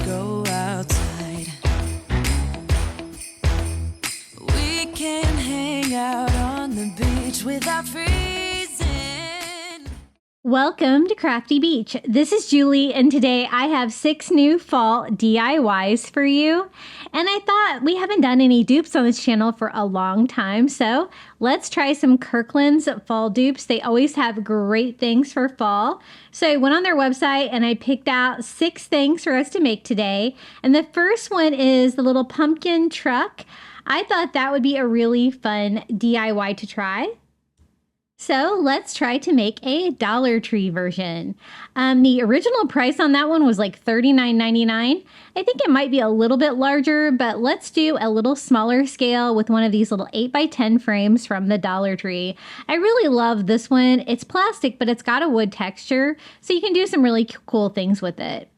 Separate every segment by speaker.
Speaker 1: go outside. We can hang out on the beach without freezing.
Speaker 2: Welcome to Crafty Beach. This is Julie, and today I have 6 new fall DIYs for you. And I thought we haven't done any dupes on this channel for a long time, so let's try some Kirkland's fall dupes. They always have great things for fall. So I went on their website and I picked out 6 things for us to make today. And the first one is the little pumpkin truck. I thought that would be a really fun DIY to try. So let's try to make a Dollar Tree version. The original price on that one was like $39.99. I think it might be a little bit larger, but let's do a little smaller scale with one of these little 8x10 frames from the Dollar Tree. I really love this one. It's plastic, but it's got a wood texture, so you can do some really cool things with it.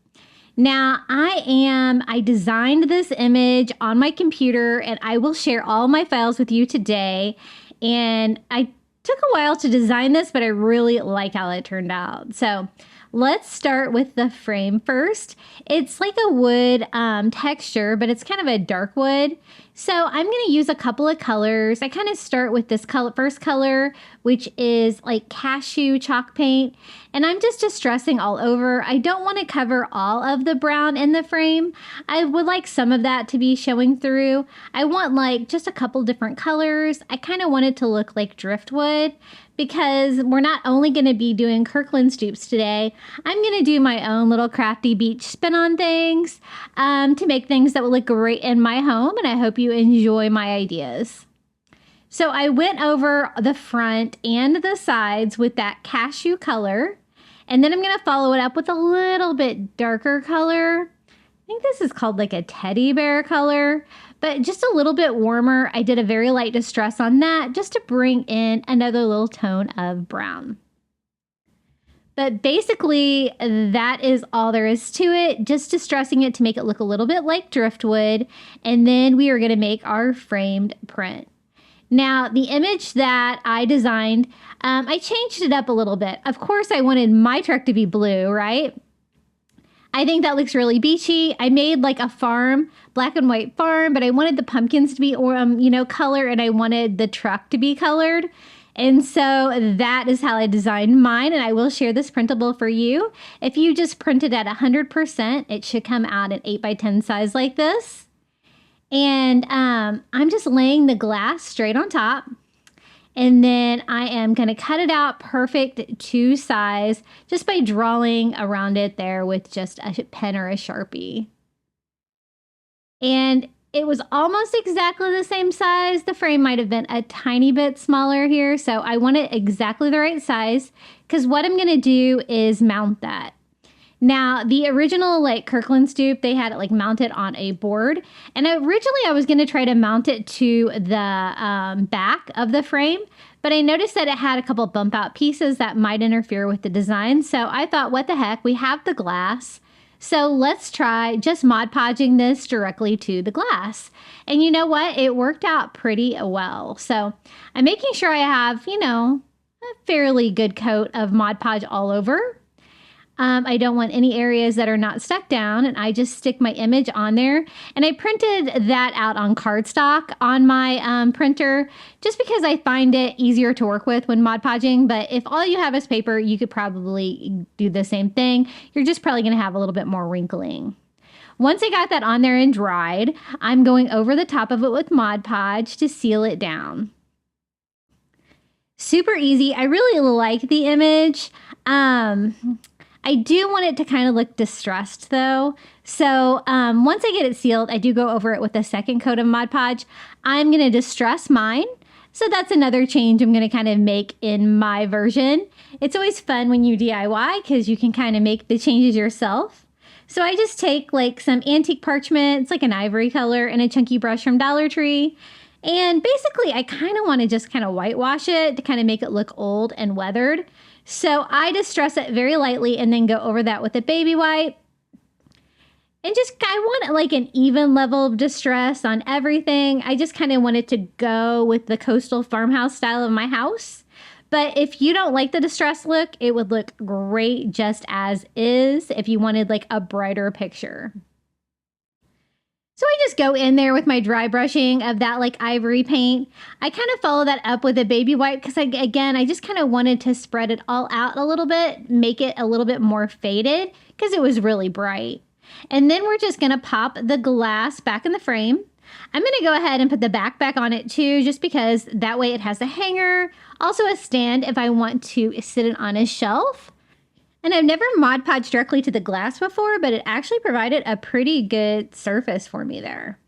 Speaker 2: Now, I designed this image on my computer, and I will share all my files with you today. And I took a while to design this, but I really like how it turned out. So let's start with the frame first. It's like a wood texture, but it's kind of a dark wood. So I'm going to use a couple of colors. I kind of start with this first color, which is like cashew chalk paint. And I'm just distressing all over. I don't want to cover all of the brown in the frame. I would like some of that to be showing through. I want like just a couple different colors. I kind of want it to look like driftwood, because we're not only going to be doing Kirkland's dupes today, I'm going to do my own little Crafty Beach spin on things to make things that will look great in my home, and I hope you enjoy my ideas. So I went over the front and the sides with that cashew color, and then I'm going to follow it up with a little bit darker color. I think this is called like a teddy bear color, but just a little bit warmer. I did a very light distress on that just to bring in another little tone of brown. But basically, that is all there is to it, just distressing it to make it look a little bit like driftwood, and then we are going to make our framed print. Now, the image that I designed, I changed it up a little bit. Of course, I wanted my truck to be blue, right? I think that looks really beachy. I made like a farm, black and white farm, but I wanted the pumpkins to be, color, and I wanted the truck to be colored. And so that is how I designed mine, and I will share this printable for you. If you just print it at 100%, it should come out an 8x10 size like this. And I'm just laying the glass straight on top. And then I am going to cut it out perfect to size just by drawing around it there with just a pen or a Sharpie. And it was almost exactly the same size. The frame might have been a tiny bit smaller here, so I want it exactly the right size, because what I'm going to do is mount that. Now, the original Kirkland's dupe, they had it mounted on a board, and originally I was going to try to mount it to the back of the frame, but I noticed that it had a couple bump out pieces that might interfere with the design, so I thought, what the heck, we have the glass, so let's try just Mod Podging this directly to the glass. And you know what? It worked out pretty well. So I'm making sure I have, a fairly good coat of Mod Podge all over. I don't want any areas that are not stuck down, and I just stick my image on there. And I printed that out on cardstock on my printer just because I find it easier to work with when Mod Podging. But if all you have is paper, you could probably do the same thing. You're just probably going to have a little bit more wrinkling. Once I got that on there and dried, I'm going over the top of it with Mod Podge to seal it down. Super easy. I really like the image. I do want it to kind of look distressed though. So once I get it sealed, I do go over it with a second coat of Mod Podge. I'm going to distress mine. So that's another change I'm going to kind of make in my version. It's always fun when you DIY because you can kind of make the changes yourself. So I just take some antique parchment, it's like an ivory color, and a chunky brush from Dollar Tree. And basically I kind of want to just kind of whitewash it to kind of make it look old and weathered. So I distress it very lightly and then go over that with a baby wipe. And I want an even level of distress on everything. I just kind of want it to go with the coastal farmhouse style of my house. But if you don't like the distress look, it would look great just as is if you wanted a brighter picture. So I just go in there with my dry brushing of that like ivory paint. I kind of follow that up with a baby wipe because I just kind of wanted to spread it all out a little bit, make it a little bit more faded because it was really bright. And then we're just going to pop the glass back in the frame. I'm going to go ahead and put the back on it too, just because that way it has a hanger, also a stand if I want to sit it on a shelf. And I've never Mod Podged directly to the glass before, but it actually provided a pretty good surface for me there.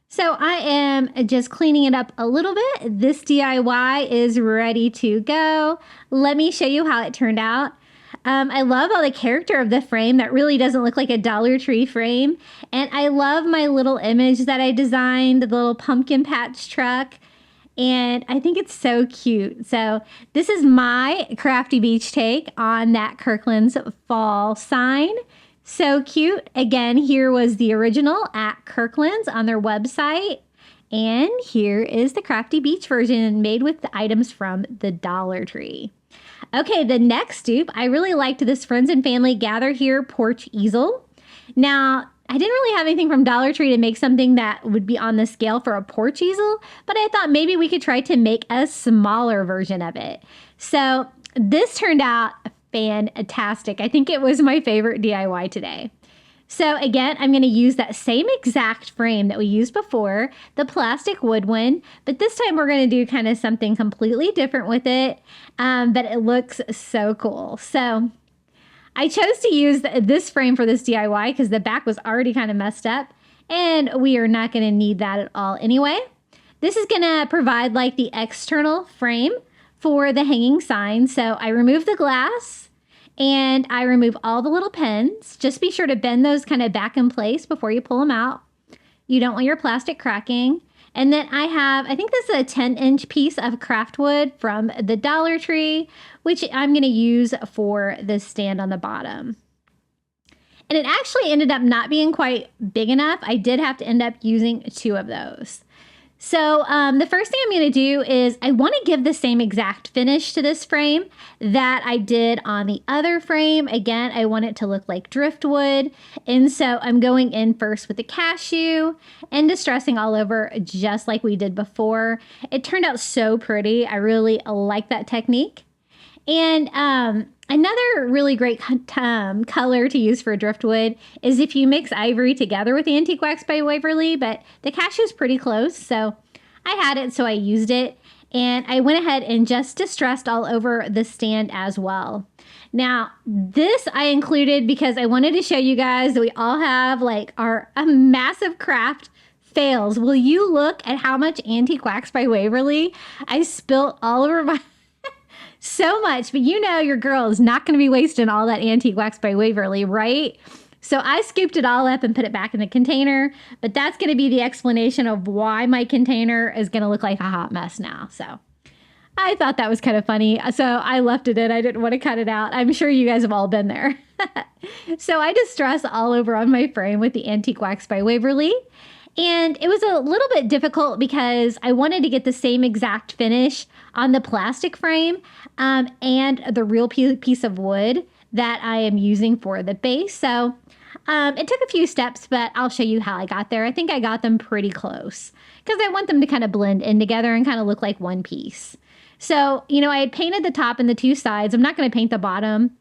Speaker 2: So I am just cleaning it up a little bit. This DIY is ready to go. Let me show you how it turned out. I love all the character of the frame. That really doesn't look like a Dollar Tree frame. And I love my little image that I designed, the little pumpkin patch truck. And I think it's so cute. So this is my Crafty Beach take on that Kirkland's fall sign. So cute. Again, here was the original at Kirkland's on their website. And here is the Crafty Beach version made with the items from the Dollar Tree. Okay, the next dupe, I really liked this Friends and Family Gather Here porch easel. Now, I didn't really have anything from Dollar Tree to make something that would be on the scale for a porch easel, but I thought maybe we could try to make a smaller version of it. So this turned out fantastic. I think it was my favorite DIY today. So again, I'm going to use that same exact frame that we used before, the plastic wood one, but this time we're going to do kind of something completely different with it, but it looks so cool. So I chose to use this frame for this DIY because the back was already kind of messed up, and we are not going to need that at all anyway. This is going to provide like the external frame for the hanging sign. So I remove the glass and I remove all the little pins. Just be sure to bend those kind of back in place before you pull them out. You don't want your plastic cracking. And then I think this is a 10-inch piece of craft wood from the Dollar Tree, which I'm going to use for the stand on the bottom. And it actually ended up not being quite big enough. I did have to end up using 2 of those. So the first thing I'm going to do is I want to give the same exact finish to this frame that I did on the other frame. Again, I want it to look like driftwood. And so I'm going in first with the cashew and distressing all over just like we did before. It turned out so pretty. I really like that technique. And another really great color to use for driftwood is if you mix ivory together with Antique Wax by Waverly, but the cashew is pretty close, so I had it, so I used it. And I went ahead and just distressed all over the stand as well. Now, this I included because I wanted to show you guys that we all have like a massive craft fails. Will you look at how much Antique Wax by Waverly I spilt all over my... So much, but you know your girl is not going to be wasting all that Antique Wax by Waverly, right? So I scooped it all up and put it back in the container, but that's going to be the explanation of why my container is going to look like a hot mess now. So I thought that was kind of funny, so I left it in. I didn't want to cut it out. I'm sure you guys have all been there. So I distressed all over on my frame with the Antique Wax by Waverly. And it was a little bit difficult because I wanted to get the same exact finish on the plastic frame and the real piece of wood that I am using for the base. So it took a few steps, but I'll show you how I got there. I think I got them pretty close because I want them to kind of blend in together and kind of look like one piece. So, you know, I had painted the top and the 2 sides. I'm not going to paint the bottom.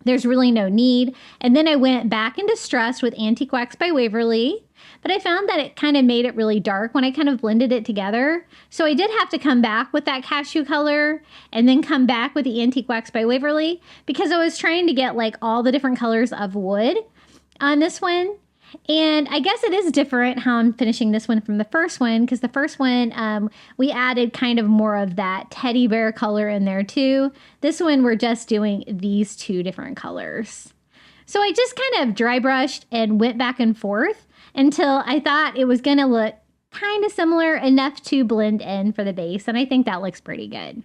Speaker 2: There's really no need. And then I went back and distressed with Antique Wax by Waverly. But I found that it kind of made it really dark when I kind of blended it together. So I did have to come back with that cashew color and then come back with the Antique Wax by Waverly because I was trying to get like all the different colors of wood on this one. And I guess it is different how I'm finishing this one from the first one because the first one we added kind of more of that teddy bear color in there too. This one we're just doing these 2 different colors. So I just kind of dry brushed and went back and forth until I thought it was going to look kind of similar enough to blend in for the base. And I think that looks pretty good.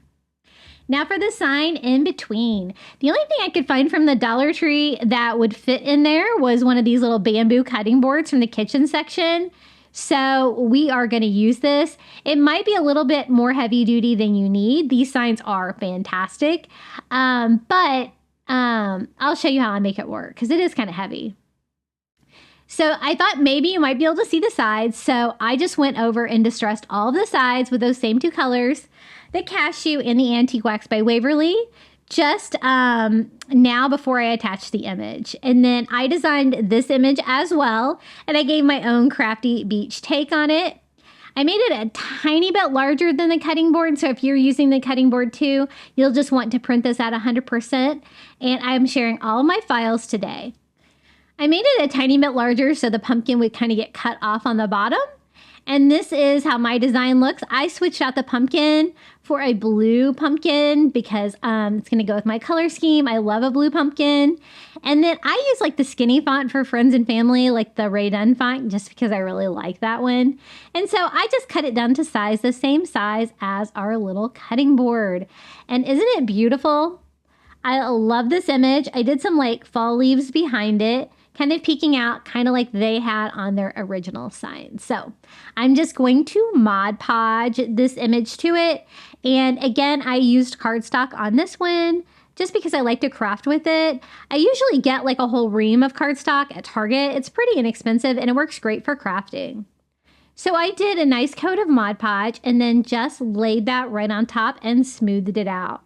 Speaker 2: Now for the sign in between. The only thing I could find from the Dollar Tree that would fit in there was one of these little bamboo cutting boards from the kitchen section. So we are going to use this. It might be a little bit more heavy duty than you need. These signs are fantastic. But I'll show you how I make it work because it is kind of heavy. So I thought maybe you might be able to see the sides. So I just went over and distressed all of the sides with those same two colors, the Cashew and the Antique Wax by Waverly, just now before I attached the image. And then I designed this image as well, and I gave my own crafty beach take on it. I made it a tiny bit larger than the cutting board, so if you're using the cutting board too, you'll just want to print this at 100%, and I'm sharing all of my files today. I made it a tiny bit larger so the pumpkin would kind of get cut off on the bottom. And this is how my design looks. I switched out the pumpkin for a blue pumpkin because it's going to go with my color scheme. I love a blue pumpkin. And then I use like the skinny font for friends and family, like the Ray Dunn font, just because I really like that one. And so I just cut it down to size, the same size as our little cutting board. And isn't it beautiful? I love this image. I did some like fall leaves behind it, kind of peeking out, kind of like they had on their original sign. So I'm just going to Mod Podge this image to it. And again, I used cardstock on this one just because I like to craft with it. I usually get like a whole ream of cardstock at Target. It's pretty inexpensive and it works great for crafting. So I did a nice coat of Mod Podge and then just laid that right on top and smoothed it out.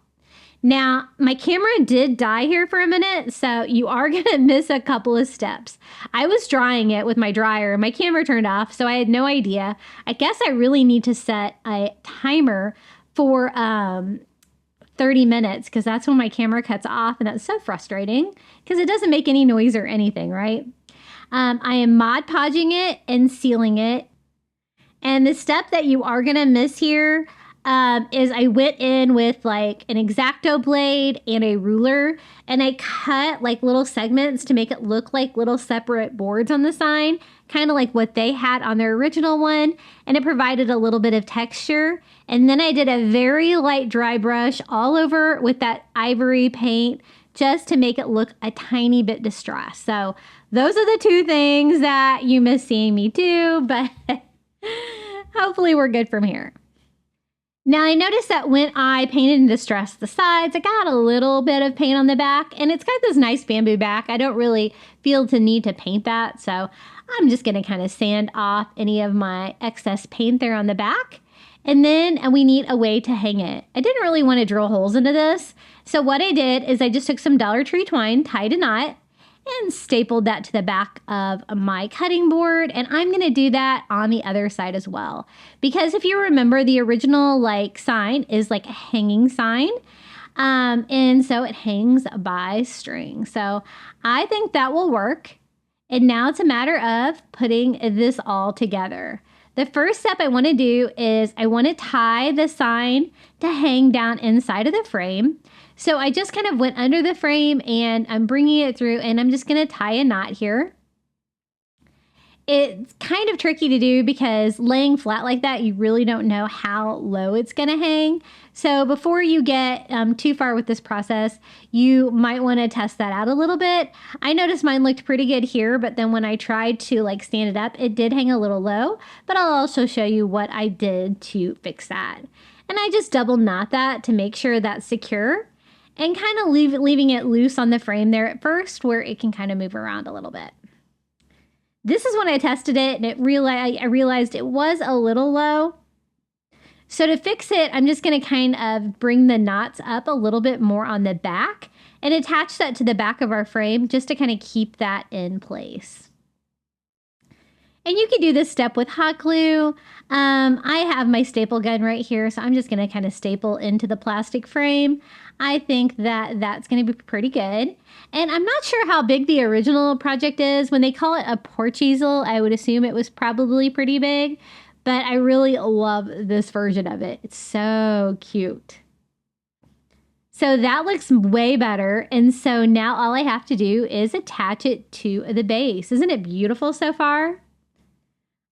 Speaker 2: Now, my camera did die here for a minute, so you are going to miss a couple of steps. I was drying it with my dryer. My camera turned off, so I had no idea. I guess I really need to set a timer for 30 minutes because that's when my camera cuts off, and that's so frustrating because it doesn't make any noise or anything, right? I am Mod Podging it and sealing it. And the step that you are going to miss here is I went in with like an X-Acto blade and a ruler, and I cut like little segments to make it look like little separate boards on the sign, kind of like what they had on their original one, and it provided a little bit of texture. And then I did a very light dry brush all over with that ivory paint just to make it look a tiny bit distressed. So those are the two things that you miss seeing me do, but hopefully we're good from here. Now I noticed that when I painted and distressed the sides, I got a little bit of paint on the back, and it's got this nice bamboo back. I don't really feel the need to paint that, so I'm just going to kind of sand off any of my excess paint there on the back. And then we need a way to hang it. I didn't really want to drill holes into this, so what I did is I just took some Dollar Tree twine, tied a knot, and stapled that to the back of my cutting board. And I'm going to do that on the other side as well. Because if you remember, the original like sign is like a hanging sign. And so it hangs by string. So I think that will work. And now it's a matter of putting this all together. The first step I want to do is I want to tie the sign to hang down inside of the frame. So I just kind of went under the frame and I'm bringing it through, and I'm just going to tie a knot here. It's kind of tricky to do because laying flat like that, you really don't know how low it's going to hang. So before you get too far with this process, you might want to test that out a little bit. I noticed mine looked pretty good here, but then when I tried to like stand it up, it did hang a little low, but I'll also show you what I did to fix that. And I just double knot that to make sure that's secure, and kind of leaving it loose on the frame there at first where it can kind of move around a little bit. This is when I tested it, and I realized it was a little low. So to fix it, I'm just going to kind of bring the knots up a little bit more on the back and attach that to the back of our frame just to kind of keep that in place. And you can do this step with hot glue. I have my staple gun right here, so I'm just going to kind of staple into the plastic frame. I think that that's going to be pretty good. And I'm not sure how big the original project is. When they call it a porch easel, I would assume it was probably pretty big, but I really love this version of it. It's so cute. So that looks way better. And so now all I have to do is attach it to the base. Isn't it beautiful so far?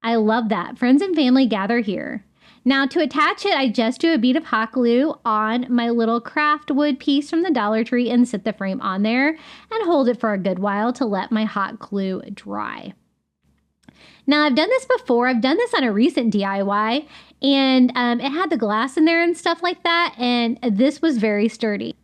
Speaker 2: I love that. Friends and family gather here. Now to attach it, I just do a bead of hot glue on my little craft wood piece from the Dollar Tree and sit the frame on there and hold it for a good while to let my hot glue dry. Now I've done this before. I've done this on a recent DIY, and it had the glass in there and stuff like that, and this was very sturdy.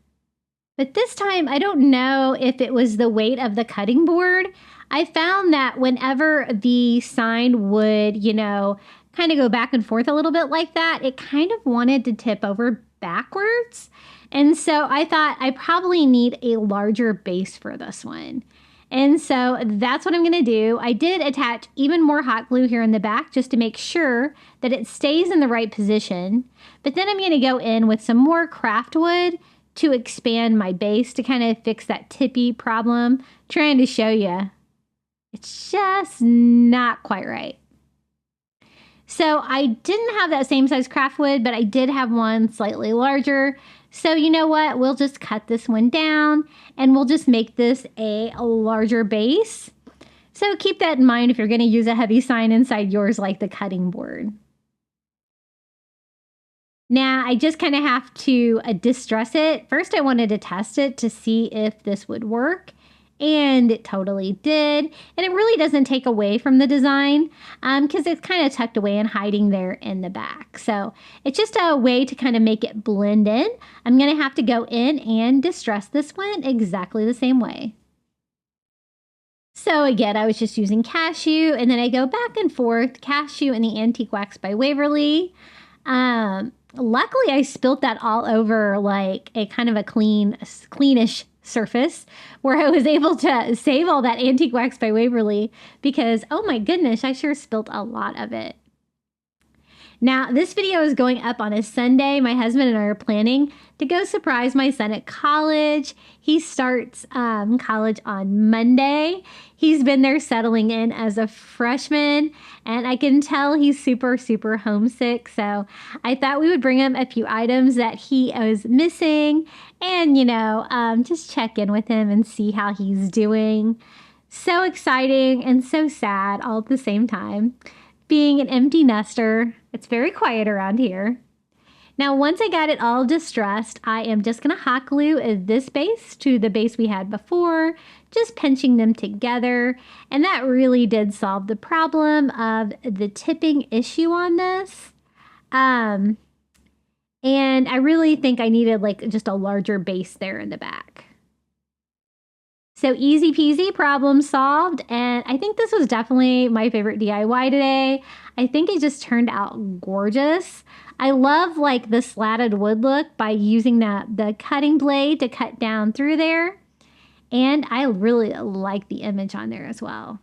Speaker 2: But this time, I don't know if it was the weight of the cutting board. I found that whenever the sign would, kind of go back and forth a little bit like that, it kind of wanted to tip over backwards. And so I thought I probably need a larger base for this one. And so that's what I'm going to do. I did attach even more hot glue here in the back just to make sure that it stays in the right position. But then I'm going to go in with some more craft wood to expand my base to kind of fix that tippy problem. Trying to show you. It's just not quite right. So I didn't have that same size craft wood, but I did have one slightly larger. So you know what? We'll just cut this one down and we'll just make this a larger base. So keep that in mind if you're going to use a heavy sign inside yours like the cutting board. Now I just kind of have to distress it. First I wanted to test it to see if this would work. And it totally did. And it really doesn't take away from the design because it's kind of tucked away and hiding there in the back. So it's just a way to kind of make it blend in. I'm going to have to go in and distress this one exactly the same way. So again, I was just using cashew and then I go back and forth, cashew and the Antique Wax by Waverly. Luckily, I spilt that all over like a kind of a cleanish surface where I was able to save all that Antique Wax by Waverly because, oh my goodness, I sure spilt a lot of it. Now, this video is going up on a Sunday. My husband and I are planning to go surprise my son at college. He starts college on Monday. He's been there settling in as a freshman, and I can tell he's super, super homesick. So I thought we would bring him a few items that he was missing and, just check in with him and see how he's doing. So exciting and so sad all at the same time. Being an empty nester, it's very quiet around here. Now, once I got it all distressed, I am just going to hot glue this base to the base we had before, just pinching them together. And that really did solve the problem of the tipping issue on this. And I really think I needed like just a larger base there in the back. So easy peasy, problem solved. And I think this was definitely my favorite DIY today. I think it just turned out gorgeous. I love like the slatted wood look by using the cutting blade to cut down through there. And I really like the image on there as well.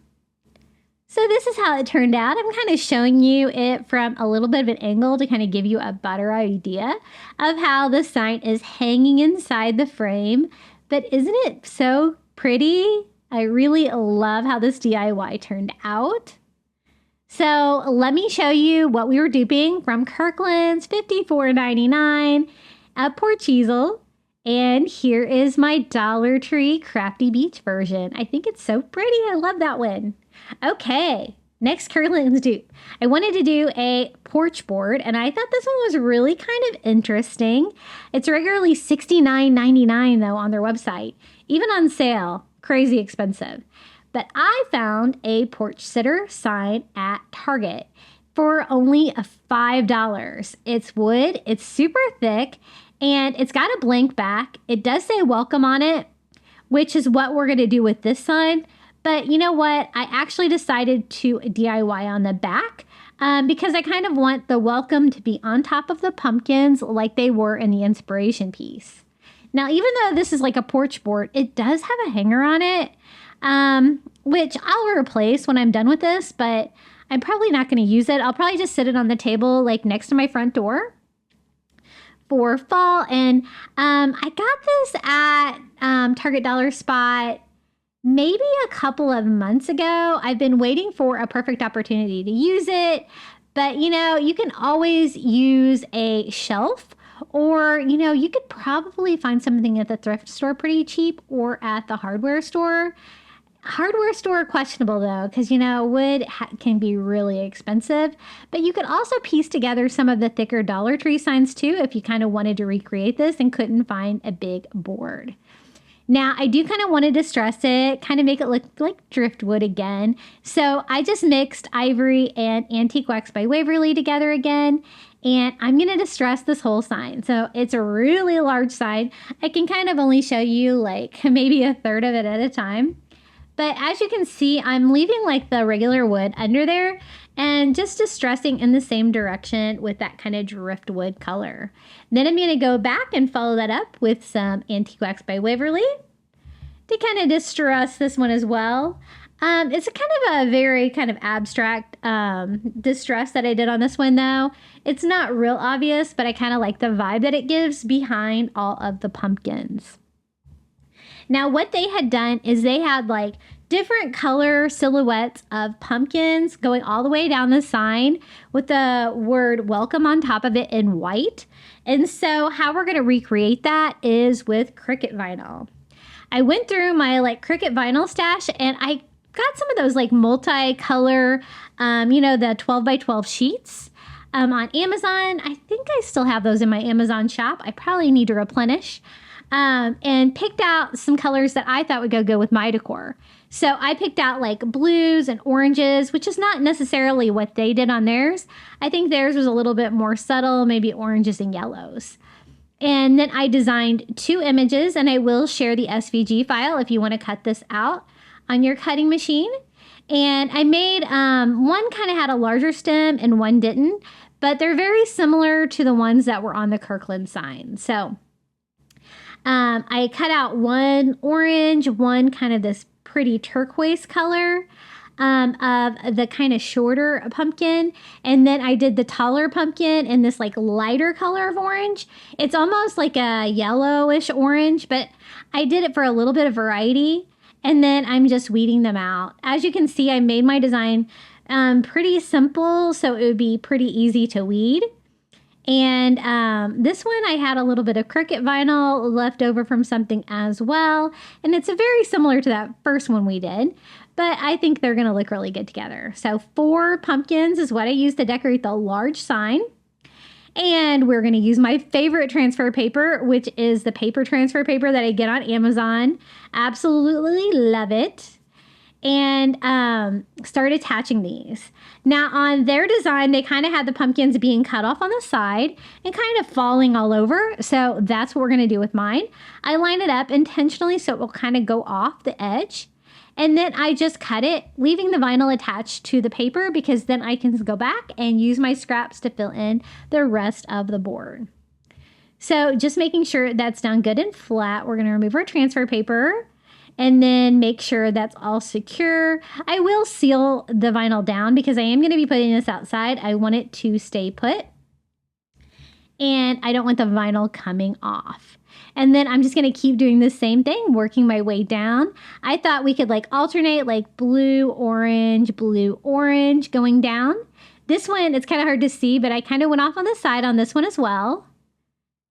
Speaker 2: So this is how it turned out. I'm kind of showing you it from a little bit of an angle to kind of give you a better idea of how the sign is hanging inside the frame. But isn't it so pretty? I really love how this DIY turned out. So let me show you what we were duping from Kirkland's, $54.99, a porch easel. And here is my Dollar Tree Crafty Beach version. I think it's so pretty. I love that one. Okay, next Kirkland's dupe. I wanted to do a porch board, and I thought this one was really kind of interesting. It's regularly $69.99 though on their website, even on sale. Crazy expensive. But I found a porch sitter sign at Target for only $5. It's wood, it's super thick, and it's got a blank back. It does say welcome on it, which is what we're going to do with this sign. But you know what? I actually decided to DIY on the back because I kind of want the welcome to be on top of the pumpkins like they were in the inspiration piece. Now, even though this is like a porch board, it does have a hanger on it, which I'll replace when I'm done with this, but I'm probably not going to use it. I'll probably just sit it on the table like next to my front door for fall. And I got this at Target Dollar Spot maybe a couple of months ago. I've been waiting for a perfect opportunity to use it, but you can always use a shelf, or you could probably find something at the thrift store pretty cheap or at the hardware store. Hardware store questionable though, because wood can be really expensive, but you could also piece together some of the thicker Dollar Tree signs too if you kind of wanted to recreate this and couldn't find a big board. Now, I do kind of want to distress it, kind of make it look like driftwood again. So I just mixed ivory and Antique Wax by Waverly together again, and I'm going to distress this whole sign. So it's a really large sign. I can kind of only show you like maybe a third of it at a time. But as you can see, I'm leaving like the regular wood under there and just distressing in the same direction with that kind of driftwood color. Then I'm going to go back and follow that up with some Antique Wax by Waverly to kind of distress this one as well. It's a kind of a very kind of abstract distress that I did on this one though. It's not real obvious, but I kind of like the vibe that it gives behind all of the pumpkins. Now what they had done is they had like different color silhouettes of pumpkins going all the way down the sign with the word welcome on top of it in white. And so how we're going to recreate that is with Cricut vinyl. I went through my like Cricut vinyl stash and I got some of those like multi-color, you know, the 12 by 12 sheets on Amazon. I think I still have those in my Amazon shop. I probably need to replenish. And picked out some colors that I thought would go good with my decor. So I picked out like blues and oranges, which is not necessarily what they did on theirs. I think theirs was a little bit more subtle, maybe oranges and yellows. And then I designed 2 images, and I will share the SVG file if you want to cut this out on your cutting machine. And I made, one kind of had a larger stem and one didn't, but they're very similar to the ones that were on the Kirkland sign. So I cut out one orange, one kind of this pretty turquoise color of the kind of shorter pumpkin. And then I did the taller pumpkin in this like lighter color of orange. It's almost like a yellowish orange, but I did it for a little bit of variety. And then I'm just weeding them out. As you can see, I made my design pretty simple, so it would be pretty easy to weed. And this one I had a little bit of Cricut vinyl left over from something as well. And it's very similar to that first one we did, but I think they're going to look really good together. So 4 pumpkins is what I used to decorate the large sign. And we're going to use my favorite transfer paper, which is the paper transfer paper that I get on Amazon. Absolutely love it. And start attaching these. Now on their design, they kind of had the pumpkins being cut off on the side and kind of falling all over. So that's what we're going to do with mine. I line it up intentionally so it will kind of go off the edge. And then I just cut it, leaving the vinyl attached to the paper because then I can go back and use my scraps to fill in the rest of the board. So just making sure that's down good and flat, we're going to remove our transfer paper. And then make sure that's all secure. I will seal the vinyl down because I am going to be putting this outside. I want it to stay put. And I don't want the vinyl coming off. And then I'm just going to keep doing the same thing, working my way down. I thought we could like alternate like blue, orange, going down. This one, it's kind of hard to see, but I kind of went off on the side on this one as well.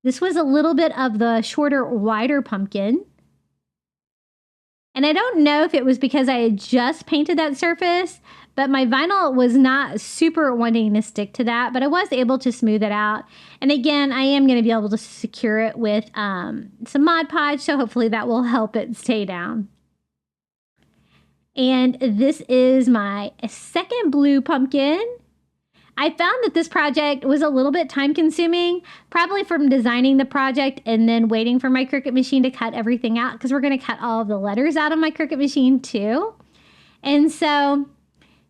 Speaker 2: This was a little bit of the shorter, wider pumpkin. And I don't know if it was because I had just painted that surface, but my vinyl was not super wanting to stick to that, but I was able to smooth it out. And again, I am going to be able to secure it with some Mod Podge, so hopefully that will help it stay down. And this is my second blue pumpkin. I found that this project was a little bit time consuming, probably from designing the project and then waiting for my Cricut machine to cut everything out because we're going to cut all of the letters out of my Cricut machine too. And so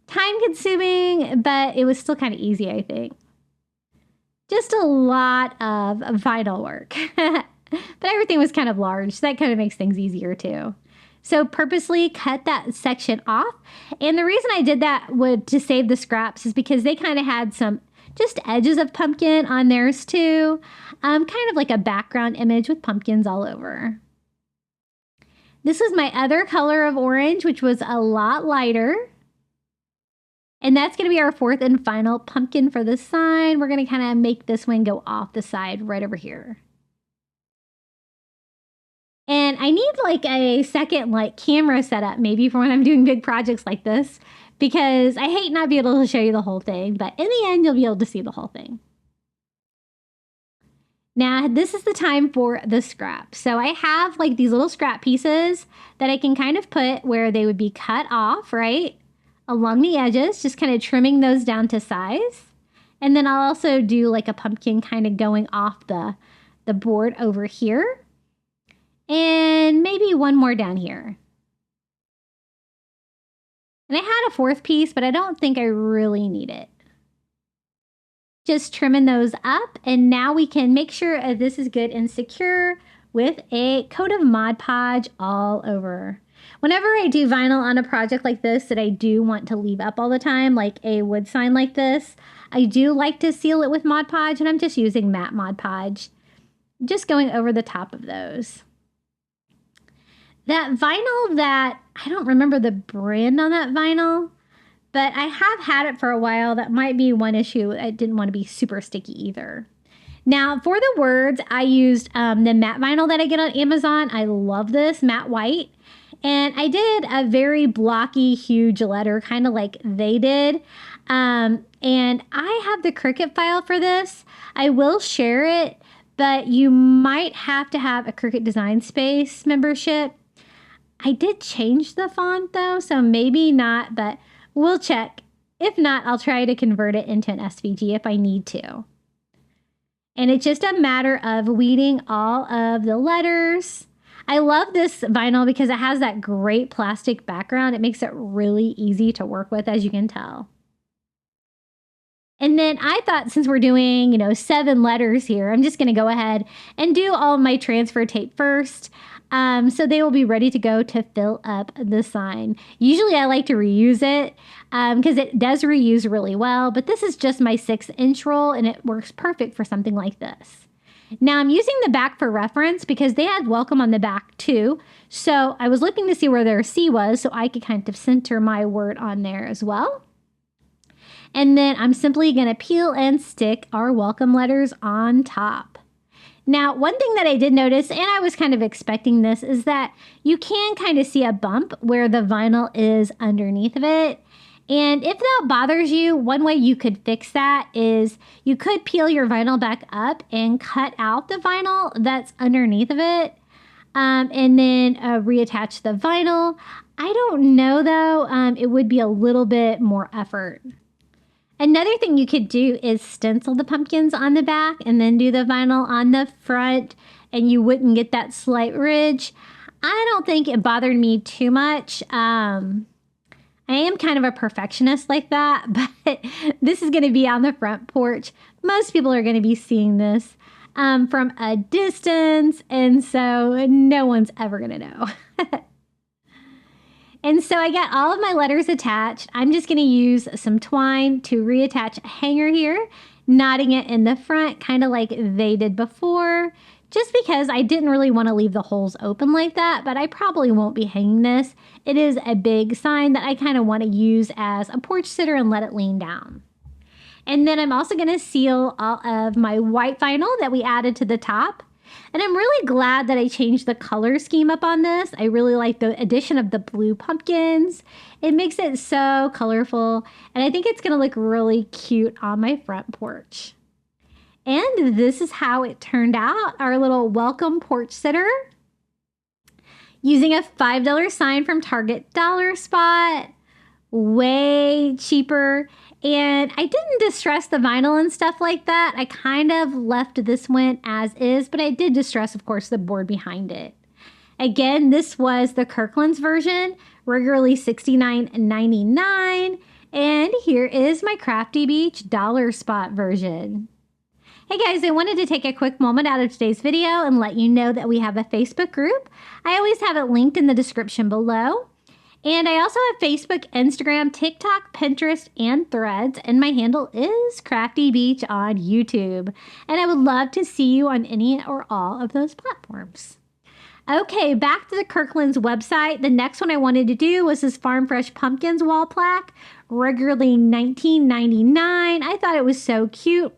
Speaker 2: time consuming, but it was still kind of easy, I think. Just a lot of vinyl work, but everything was kind of large. So that kind of makes things easier too. So purposely cut that section off. And the reason I did that to save the scraps is because they kind of had some just edges of pumpkin on theirs too. Kind of like a background image with pumpkins all over. This was my other color of orange, which was a lot lighter. And that's going to be our 4th and final pumpkin for the sign. We're going to kind of make this one go off the side right over here. And I need like a second like camera setup maybe for when I'm doing big projects like this because I hate not being able to show you the whole thing, but in the end you'll be able to see the whole thing. Now this is the time for the scrap. So I have like these little scrap pieces that I can kind of put where they would be cut off, right? Along the edges, just kind of trimming those down to size. And then I'll also do like a pumpkin kind of going off the board over here. And maybe one more down here. And I had a fourth piece, but I don't think I really need it. Just trimming those up, and now we can make sure this is good and secure with a coat of Mod Podge all over. Whenever I do vinyl on a project like this that I do want to leave up all the time, like a wood sign like this, I do like to seal it with Mod Podge, and I'm just using matte Mod Podge. Just going over the top of those. That vinyl that, I don't remember the brand on that vinyl, but I have had it for a while. That might be one issue. I didn't want to be super sticky either. Now, for the words, I used the matte vinyl that I get on Amazon. I love this, matte white. And I did a very blocky, huge letter, kind of like they did. And I have the Cricut file for this. I will share it, but you might have to have a Cricut Design Space membership. I did change the font though, so maybe not, but we'll check. If not, I'll try to convert it into an SVG if I need to. And it's just a matter of weeding all of the letters. I love this vinyl because it has that great plastic background. It makes it really easy to work with, as you can tell. And then I thought, since we're doing, 7 letters here, I'm just going to go ahead and do all of my transfer tape first. So they will be ready to go to fill up the sign. Usually I like to reuse it because it does reuse really well, but this is just my 6-inch roll and it works perfect for something like this. Now I'm using the back for reference because they had welcome on the back too. So I was looking to see where their C was so I could kind of center my word on there as well. And then I'm simply going to peel and stick our welcome letters on top. Now, one thing that I did notice, and I was kind of expecting this, is that you can kind of see a bump where the vinyl is underneath of it. And if that bothers you, one way you could fix that is you could peel your vinyl back up and cut out the vinyl that's underneath of it, and then reattach the vinyl. I don't know though, it would be a little bit more effort. Another thing you could do is stencil the pumpkins on the back and then do the vinyl on the front, and you wouldn't get that slight ridge. I don't think it bothered me too much. I am kind of a perfectionist like that, but this is going to be on the front porch. Most people are going to be seeing this from a distance, and so no one's ever going to know. And so I got all of my letters attached. I'm just going to use some twine to reattach a hanger here, knotting it in the front, kind of like they did before, just because I didn't really want to leave the holes open like that, but I probably won't be hanging this. It is a big sign that I kind of want to use as a porch sitter and let it lean down. And then I'm also going to seal all of my white vinyl that we added to the top. And I'm really glad that I changed the color scheme up on this. I really like the addition of the blue pumpkins. It makes it so colorful, and I think it's going to look really cute on my front porch. And this is how it turned out, our little welcome porch sitter. Using a $5 sign from Target Dollar Spot. Way cheaper. And I didn't distress the vinyl and stuff like that. I kind of left this one as is, but I did distress, of course, the board behind it. Again, this was the Kirkland's version, regularly $69.99. And here is my Crafty Beach Dollar Spot version. Hey guys, I wanted to take a quick moment out of today's video and let you know that we have a Facebook group. I always have it linked in the description below. And I also have Facebook, Instagram, TikTok, Pinterest, and Threads. And my handle is Crafty Beach on YouTube. And I would love to see you on any or all of those platforms. Okay, back to the Kirkland's website. The next one I wanted to do was this Farm Fresh Pumpkins wall plaque, regularly $19.99. I thought it was so cute.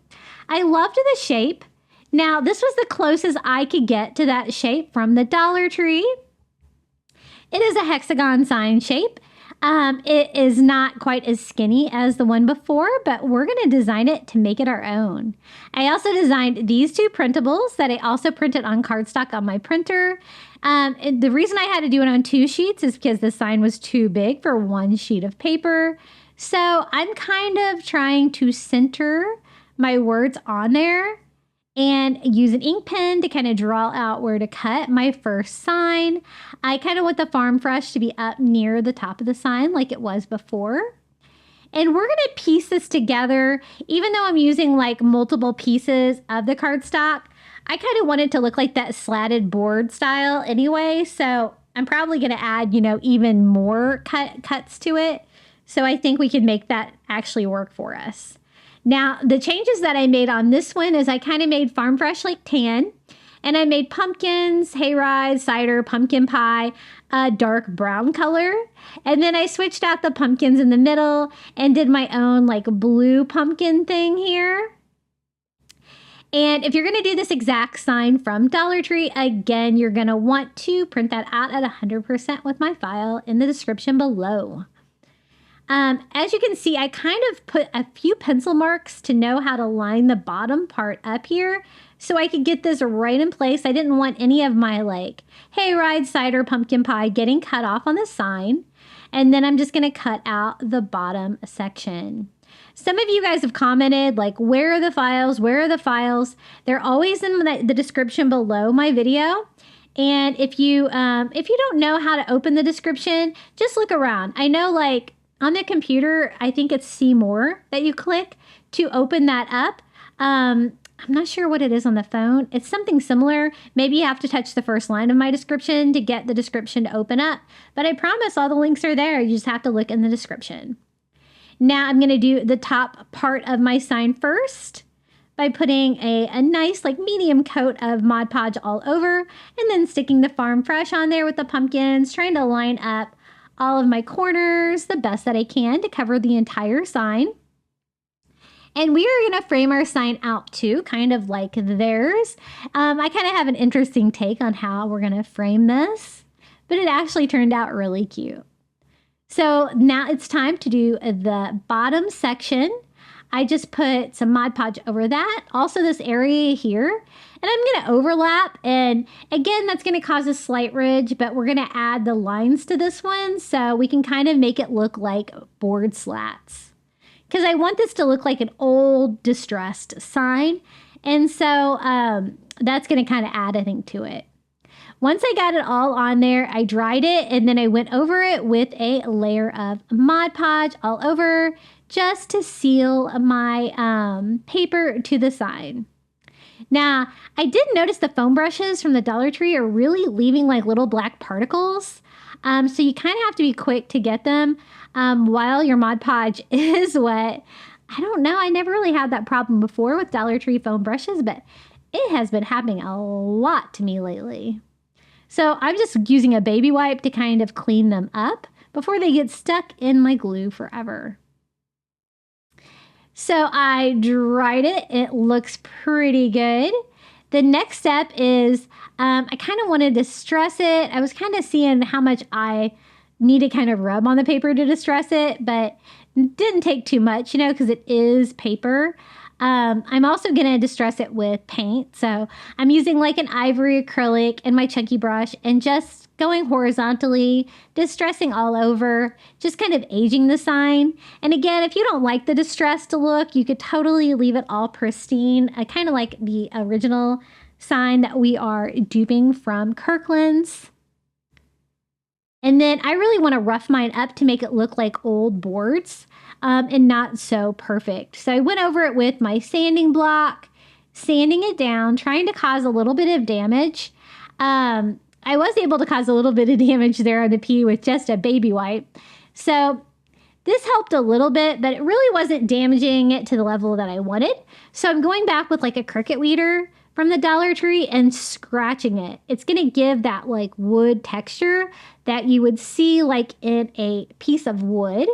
Speaker 2: I loved the shape. Now, this was the closest I could get to that shape from the Dollar Tree. It is a hexagon sign shape. It is not quite as skinny as the one before, but we're going to design it to make it our own. I also designed these 2 printables that I also printed on cardstock on my printer. The reason I had to do it on 2 sheets is because the sign was too big for 1 sheet of paper. So I'm kind of trying to center my words on there. and use an ink pen to kind of draw out where to cut my first sign. I kind of want the farm fresh to be up near the top of the sign like it was before. And we're going to piece this together. Even though I'm using like multiple pieces of the cardstock, I kind of want it to look like that slatted board style anyway. So I'm probably going to add, you know, even more cuts to it. So I think we can make that actually work for us. Now, the changes that I made on this one is I kind of made farm fresh like tan. And I made pumpkins, hayride, cider, pumpkin pie, a dark brown color. And then I switched out the pumpkins in the middle and did my own like blue pumpkin thing here. And if you're going to do this exact sign from Dollar Tree, again, you're going to want to print that out at 100% with my file in the description below. As you can see, I kind of put a few pencil marks to know how to line the bottom part up here so I could get this right in place. I didn't want any of my like hayride, cider, pumpkin pie getting cut off on the sign. And then I'm just going to cut out the bottom section. Some of you guys have commented like, where are the files? Where are the files? They're always in the description below my video. And if you don't know how to open the description, just look around. I know like on the computer, I think it's see more that you click to open that up. I'm not sure what it is on the phone. It's something similar. Maybe you have to touch the first line of my description to get the description to open up. But I promise all the links are there. You just have to look in the description. Now I'm going to do the top part of my sign first by putting a nice like medium coat of Mod Podge all over and then sticking the Farm Fresh on there with the pumpkins, trying to line up all of my corners the best that I can to cover the entire sign. And we are going to frame our sign out too, kind of like theirs. I kind of have an interesting take on how we're going to frame this, but it actually turned out really cute. So now it's time to do the bottom section. I just put some Mod Podge over that. Also this area here. And I'm going to overlap. And again, that's going to cause a slight ridge, but we're going to add the lines to this one so we can kind of make it look like board slats. Because I want this to look like an old distressed sign. And so that's going to kind of add, I think, to it. Once I got it all on there, I dried it and then I went over it with a layer of Mod Podge all over just to seal my paper to the sign. Now, I did notice the foam brushes from the Dollar Tree are really leaving like little black particles. So you kind of have to be quick to get them while your Mod Podge is wet. I don't know. I never really had that problem before with Dollar Tree foam brushes, but it has been happening a lot to me lately. So I'm just using a baby wipe to kind of clean them up before they get stuck in my glue forever. So I dried it. It looks pretty good. The next step is I kind of wanted to distress it. I was kind of seeing how much I need to kind of rub on the paper to distress it, but didn't take too much, you know, because it is paper. I'm also going to distress it with paint. So I'm using like an ivory acrylic and my chunky brush and just going horizontally, distressing all over, just kind of aging the sign. And again, if you don't like the distressed look, you could totally leave it all pristine, kind of like the original sign that we are duping from Kirklands. And then I really want to rough mine up to make it look like old boards and not so perfect. So I went over it with my sanding block, sanding it down, trying to cause a little bit of damage. I was able to cause a little bit of damage there on the P with just a baby wipe. So this helped a little bit, but it really wasn't damaging it to the level that I wanted. So I'm going back with like a Cricut weeder from the Dollar Tree and scratching it. It's going to give that like wood texture that you would see like in a piece of wood.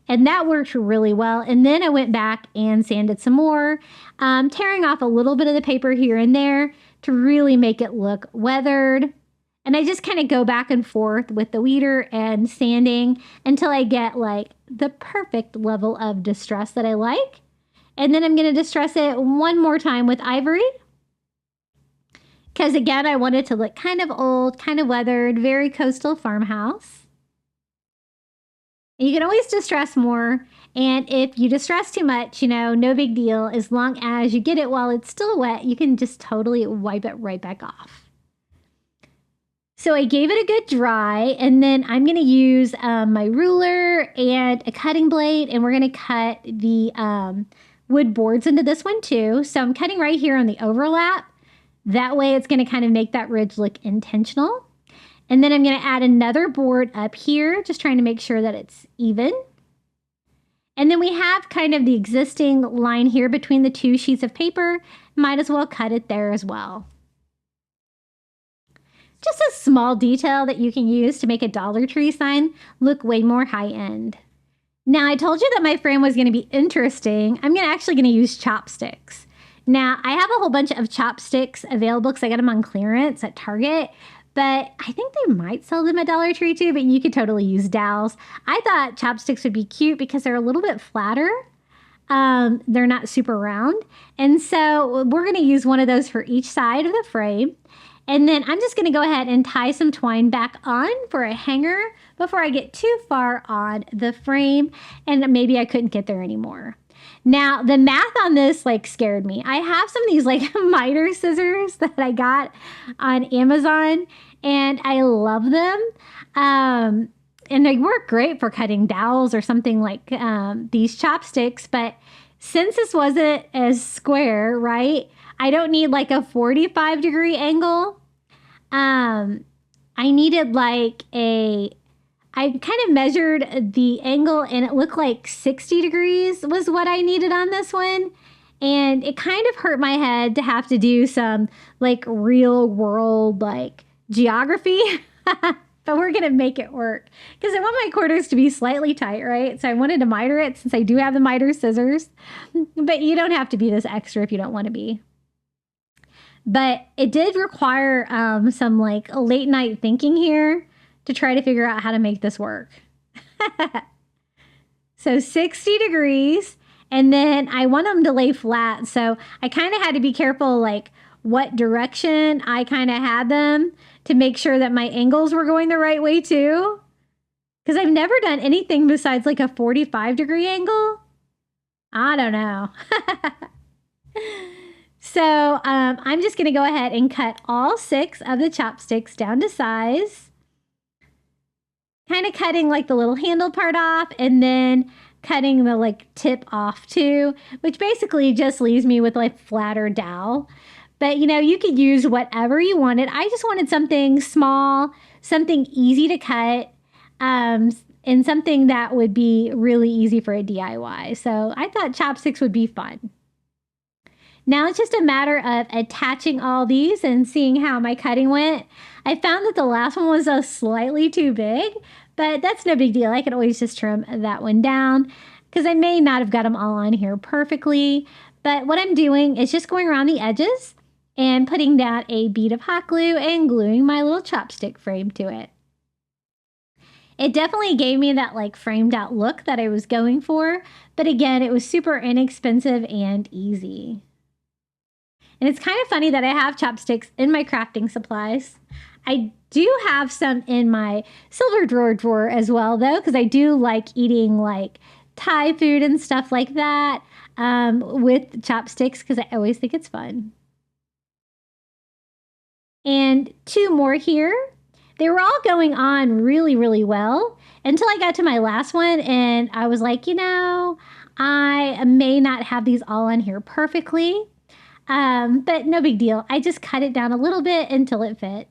Speaker 2: And that worked really well. And then I went back and sanded some more, tearing off a little bit of the paper here and there to really make it look weathered. And I just kind of go back and forth with the weeder and sanding until I get like the perfect level of distress that I like. And then I'm going to distress it one more time with ivory. Because again, I want it to look kind of old, kind of weathered, very coastal farmhouse. You can always distress more. And if you distress too much, no big deal. As long as you get it while it's still wet, you can just totally wipe it right back off. So I gave it a good dry, and then I'm going to use my ruler and a cutting blade, and we're going to cut the wood boards into this one too. So I'm cutting right here on the overlap. That way it's going to kind of make that ridge look intentional. And then I'm going to add another board up here, just trying to make sure that it's even. And then we have kind of the existing line here between the two sheets of paper. Might as well cut it there as well. Just a small detail that you can use to make a Dollar Tree sign look way more high-end. Now, I told you that my frame was going to be interesting. I'm actually going to use chopsticks. Now, I have a whole bunch of chopsticks available because I got them on clearance at Target, but I think they might sell them at Dollar Tree too, but you could totally use dowels. I thought chopsticks would be cute because they're a little bit flatter. They're not super round. And so we're going to use one of those for each side of the frame. And then I'm just going to go ahead and tie some twine back on for a hanger before I get too far on the frame. And maybe I couldn't get there anymore. Now, the math on this scared me. I have some of these miter scissors that I got on Amazon, and I love them. And they work great for cutting dowels or something like these chopsticks. But since this wasn't as square, right, I don't need a 45-degree angle. I needed I kind of measured the angle and it looked like 60 degrees was what I needed on this one. And it kind of hurt my head to have to do some real world geography. But we're going to make it work because I want my quarters to be slightly tight, right? So I wanted to miter it since I do have the miter scissors. But you don't have to be this extra if you don't want to be. But it did require some late night thinking here to try to figure out how to make this work. So 60 degrees, and then I want them to lay flat. So I kind of had to be careful what direction I kind of had them to make sure that my angles were going the right way too. Because I've never done anything besides a 45-degree angle. I don't know. So I'm just going to go ahead and cut all 6 of the chopsticks down to size. Kind of cutting the little handle part off and then cutting the tip off too, which basically just leaves me with flatter dowel. But you could use whatever you wanted. I just wanted something small, something easy to cut, and something that would be really easy for a DIY. So I thought chopsticks would be fun. Now it's just a matter of attaching all these and seeing how my cutting went. I found that the last one was slightly too big, but that's no big deal. I can always just trim that one down because I may not have got them all on here perfectly. But what I'm doing is just going around the edges and putting down a bead of hot glue and gluing my little chopstick frame to it. It definitely gave me that framed out look that I was going for. But again, it was super inexpensive and easy. And it's kind of funny that I have chopsticks in my crafting supplies. I do have some in my silver drawer as well, though, because I do like eating Thai food and stuff like that with chopsticks because I always think it's fun. And 2 more here. They were all going on really, really well until I got to my last one and I was I may not have these all on here perfectly. But no big deal. I just cut it down a little bit until it fit.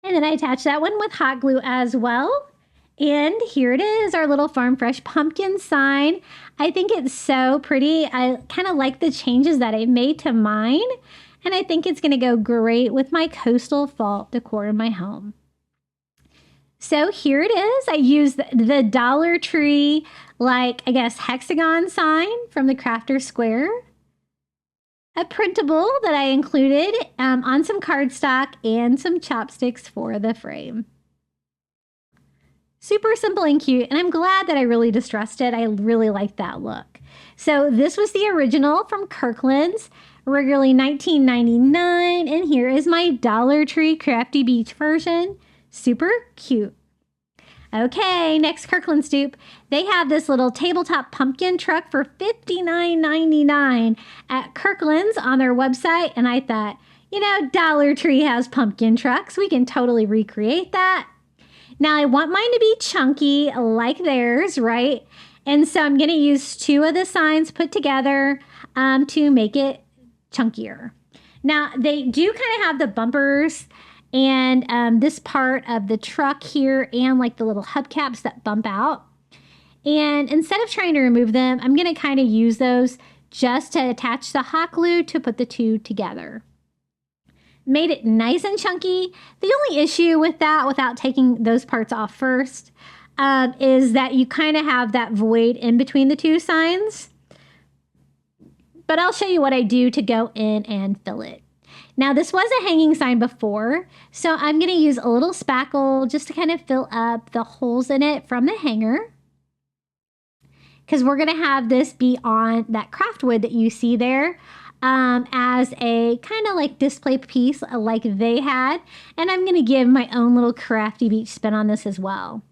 Speaker 2: And then I attached that one with hot glue as well. And here it is, our little Farm Fresh pumpkin sign. I think it's so pretty. I kind of like the changes that I made to mine. And I think it's going to go great with my coastal fall decor in my home. So here it is. I used the Dollar Tree, hexagon sign from the Crafter Square. A printable that I included on some cardstock and some chopsticks for the frame. Super simple and cute, and I'm glad that I really distressed it. I really like that look. So this was the original from Kirklands, regularly $19.99, and here is my Dollar Tree Crafty Beach version. Super cute. Okay, next Kirkland's dupe. They have this little tabletop pumpkin truck for $59.99 at Kirkland's on their website. And I thought, you know, Dollar Tree has pumpkin trucks. We can totally recreate that. Now, I want mine to be chunky like theirs, right? And so I'm going to use 2 of the signs put together to make it chunkier. Now, they do kind of have the bumpers and this part of the truck here and like the little hubcaps that bump out. And instead of trying to remove them, I'm going to kind of use those just to attach the hot glue to put the 2 together. Made it nice and chunky. The only issue with that, without taking those parts off first, is that you kind of have that void in between the 2 signs. But I'll show you what I do to go in and fill it. Now, this was a hanging sign before, so I'm going to use a little spackle just to kind of fill up the holes in it from the hanger. Because we're going to have this be on that craft wood that you see there as a kind of like display piece like they had. And I'm going to give my own little crafty beach spin on this as well.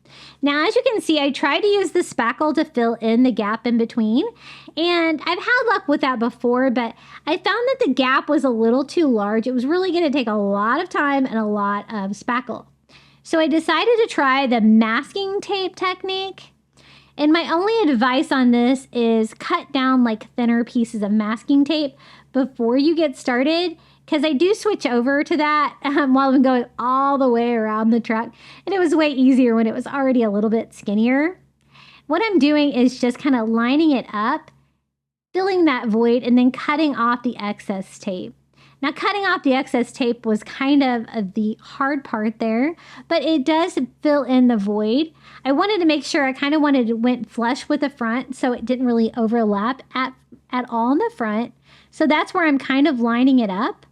Speaker 2: Now, as you can see, I tried to use the spackle to fill in the gap in between, and I've had luck with that before, but I found that the gap was a little too large. It was really going to take a lot of time and a lot of spackle. So I decided to try the masking tape technique, and my only advice on this is cut down like thinner pieces of masking tape before you get started, because I do switch over to that while I'm going all the way around the truck. And it was way easier when it was already a little bit skinnier. What I'm doing is just kind of lining it up, filling that void, and then cutting off the excess tape. Now, cutting off the excess tape was kind of the hard part there, but it does fill in the void. I wanted to make sure went flush with the front so it didn't really overlap at all in the front. So that's where I'm kind of lining it up,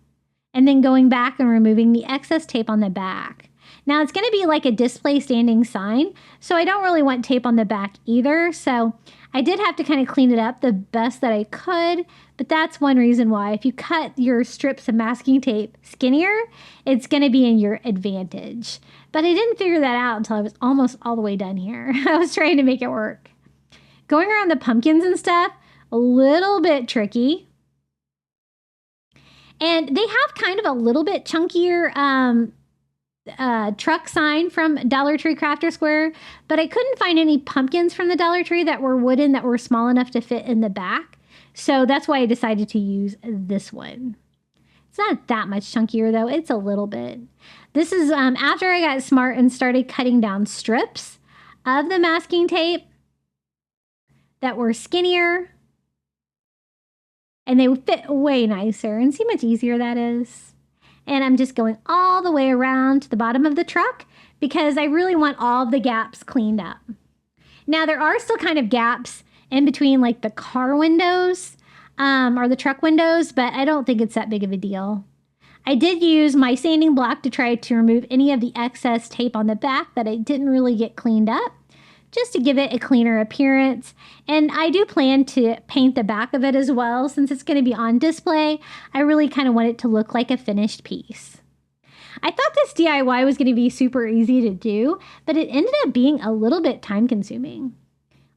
Speaker 2: and then going back and removing the excess tape on the back. Now, it's going to be like a display standing sign, so I don't really want tape on the back either. So I did have to kind of clean it up the best that I could, but that's one reason why. If you cut your strips of masking tape skinnier, it's going to be in your advantage. But I didn't figure that out until I was almost all the way done here. I was trying to make it work. Going around the pumpkins and stuff, a little bit tricky. And they have kind of a little bit chunkier truck sign from Dollar Tree Crafter Square, but I couldn't find any pumpkins from the Dollar Tree that were wooden that were small enough to fit in the back. So that's why I decided to use this one. It's not that much chunkier though, it's a little bit. This is after I got smart and started cutting down strips of the masking tape that were skinnier. And they would fit way nicer, and see how much easier that is. And I'm just going all the way around to the bottom of the truck because I really want all of the gaps cleaned up. Now, there are still kind of gaps in between like the car windows or the truck windows, but I don't think it's that big of a deal. I did use my sanding block to try to remove any of the excess tape on the back that I didn't really get cleaned up, just to give it a cleaner appearance. And I do plan to paint the back of it as well. Since it's going to be on display, I really kind of want it to look like a finished piece. I thought this DIY was going to be super easy to do, but it ended up being a little bit time consuming.